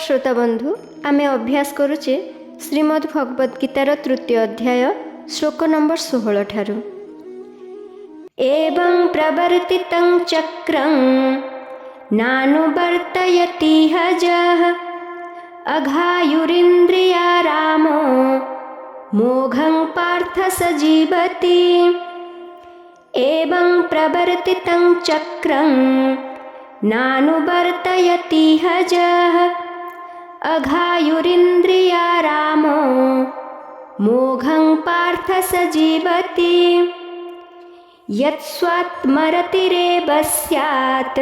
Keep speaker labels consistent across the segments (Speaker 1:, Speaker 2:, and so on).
Speaker 1: श्रोता बंधु आमे अभ्यास करुचे श्रीमद् भगवद गीतार तृतीय अध्याय श्लोक नंबर 16 ठारू। एवं प्रवर्तितं चक्रं नानुवर्तयति हजः अघायुरिन्द्रियारामो मोघं पार्थ स जीवति। एवं प्रवर्तितं चक्रं नानुवर्तयति हजः अघायुरिन्द्रियारामो मोघं पार्थ स जीवति। यत्स्वात्मरतिरेव स्यात्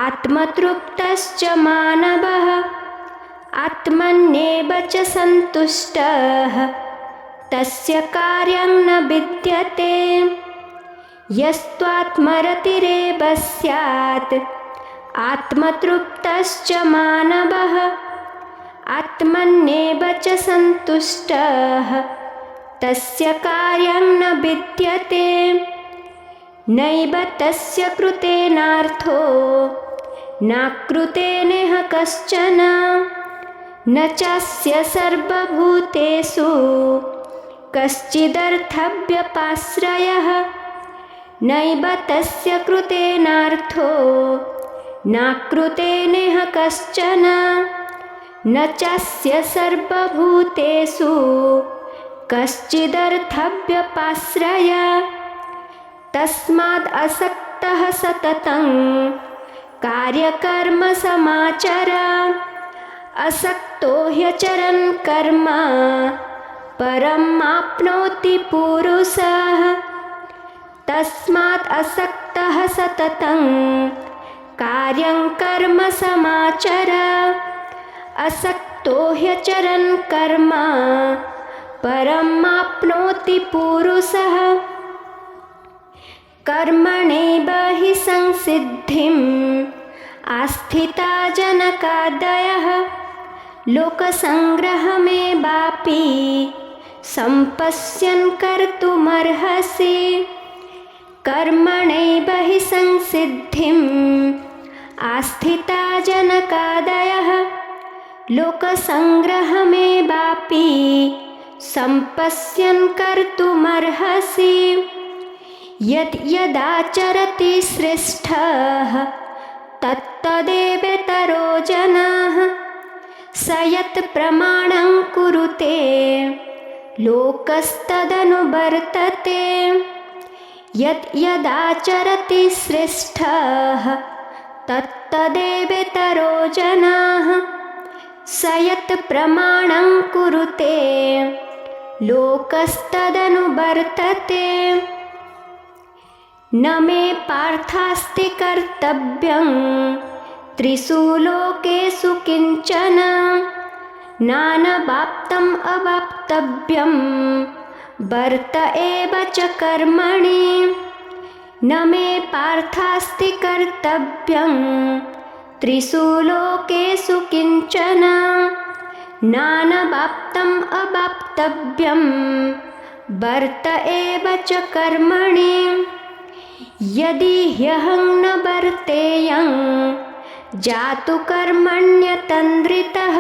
Speaker 1: आत्मतृप्तश्च मानवः आत्मन्येव च सन्तुष्टः तस्य कार्यं न विद्यते। यस्त्वात्मरतिरेव स्यात् आत्मतृप्तश्च मानवः आत्मन्येव च सन्तुष्टः तस्य कार्यं न विद्यते। नैव तस्य कृतेनार्थो नाकृतेनेह कश्चन न चास्य सर्वभूतेषु कश्चिदर्थव्यपाश्रयः। नैव तस्य कृतेनार्थो नाकृतेनेह कश्चन न चास्य सर्वभूतेषु कश्चिदर्थव्यपाश्रयः। तस्माद् असक्तः सततं कार्यकर्मसमाचर असक्तो ह्यचरन् कर्म परम् आप्नोति पुरुषः। तस्मात् असक्तः सततं कार्यं कर्म समाचर असक्तो ह्यचरन् कर्म परम् आप्नोति पुरुषः। कर्मणैव हि संसिद्धिम् आस्थिता जनकादयः लोकसङ्ग्रहमेवापि सम्पश्यन् कर्तुमर्हसि। कर्मणैव हि संसिद्धिम् आस्थिता जनकादयः लोकसङ्ग्रहमेवापि सम्पश्यन् कर्तुमर्हसि। यद् यदाचरति श्रेष्ठः तत्तदेवेतरो जनाः स यत् प्रमाणं कुरुते लोकस्तदनुवर्तते। यद् यदाचरति श्रेष्ठः तत्तदेवेतरो जनाः स यत् प्रमाणं कुरुते लोकस्तदनुवर्तते। न मे पार्थास्ति कर्तव्यं त्रिषु लोकेषु किंचन नानवाप्तम् अवाप्तव्यं वर्त एव च कर्मणि। न मे पार्थास्ति कर्तव्यं त्रिषु लोकेषु किंचन नानवाप्तम् अवाप्तव्यं वर्त एव च कर्मणि। यदि ह्यहं न वर्तेयं जातु कर्मण्यतन्द्रितः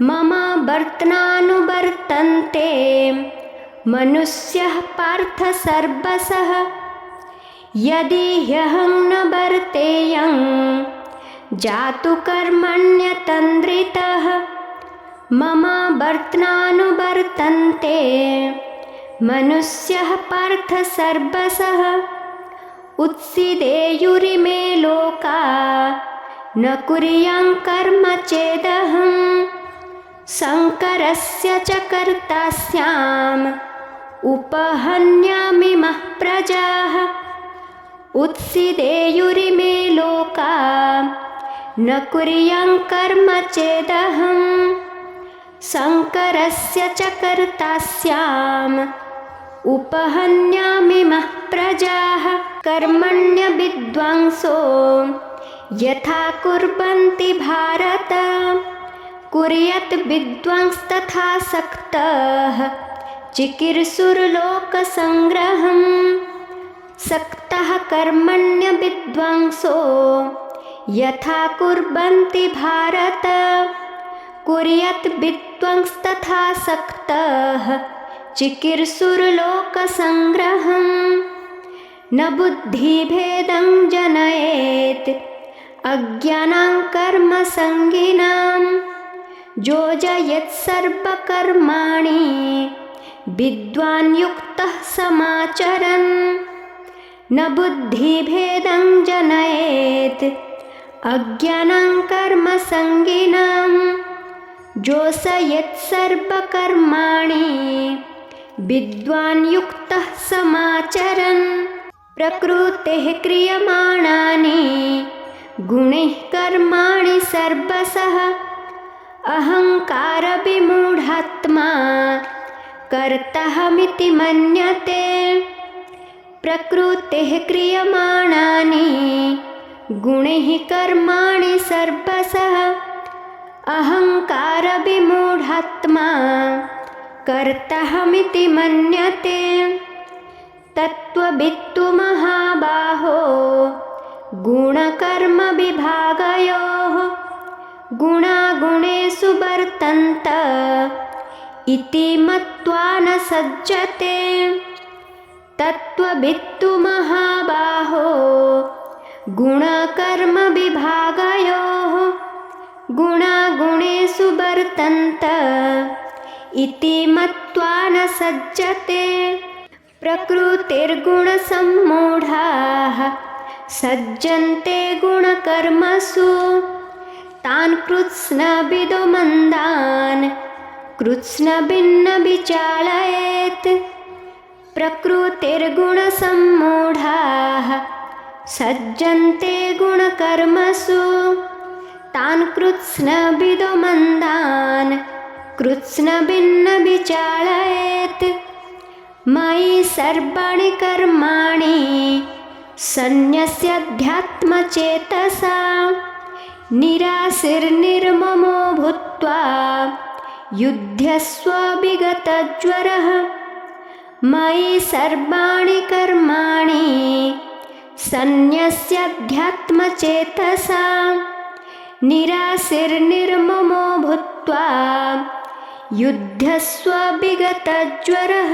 Speaker 1: मम वर्त्नानुवर्तन्ते मनुष्यः पार्थ सर्वशः। यदि ह्यहं न वर्तेयं जातु कर्मण्यतन्द्रितः मम वर्त्नानुवर्तन्ते मनुष्यः पार्थ सर्वशः। उत्सीदेयुरिमे लोका न कुर्यां कर्म चेदहम् शङ्करस्य च कर्ता स्याम् उपहन्यामिमः प्रजाः। उत्सीदेयुरिमे लोका न कुर्यां कर्म चेदहम् शङ्करस्य च कर्ता स्याम् उपहन्यामिमः प्रजाः। कर्मण्य विद्वांसो यथा कुर्वन्ति भारत कुर्यात् विद्वांस्तथा सक्तः चिकीर्षुर्लोकसङ्ग्रहम्। सक्तः कर्मण्य विद्वांसो यथा कुर्वन्ति भारत कुर्यात् विद्वांस्तथा सक्तः चिकीर्षुर्लोकसङ्ग्रहम् न बुद्धिभेदं जनयेत् अज्ञानां कर्मसङ्गिनां योजयेत् सर्वकर्माणि विद्वान् युक्तः समाचरन् न बुद्धिभेदं जनयेत् अज्ञानां कर्मसङ्गिनां योजयेत् सर्वकर्माणि विद्वान् युक्तः समाचरन् प्रकृतेः क्रियमाणानि गुणैः कर्माणि सर्वशः अहङ्कारविमूढात्मा कर्ताहमिति मन्यते प्रकृतेः क्रियमाणानि गुणैः कर्माणि सर्वशः अहङ्कारविमूढात्मा कर्ताहमिति मन्यते तत्त्ववित्तु महाबाहो गुणकर्मविभागयोः गुणागुणेषु वर्तन्त इति मत्वा न सज्जते तत्त्ववित्तु महाबाहो गुणकर्मविभागयोः गुणागुणेषु वर्तन्त इति मत्वा न सज्जते प्रकृतिर्गुणसम्मूढाः सज्जन्ते गुणकर्मसु तान् कृत्स्नविदो मन्दान् कृत्स्नभिन्न विचालयेत् प्रकृतिर्गुणसम्मूढाः सज्जन्ते गुणकर्मसु तान् कृत्स्नविदो मन्दान् कृत्स्नभिन्न विचालयेत् मयि सर्वाणि कर्माणि सन्न्यस्याध्यात्मचेतसा निराशीर्निर्ममो भूत्वा युध्यस्व विगतज्वरः मयि सर्वाणि कर्माणि सन्न्यस्याध्यात्मचेतसा निराशीर्निर्ममो भूत्वा युध्यस्व विगतज्वरः।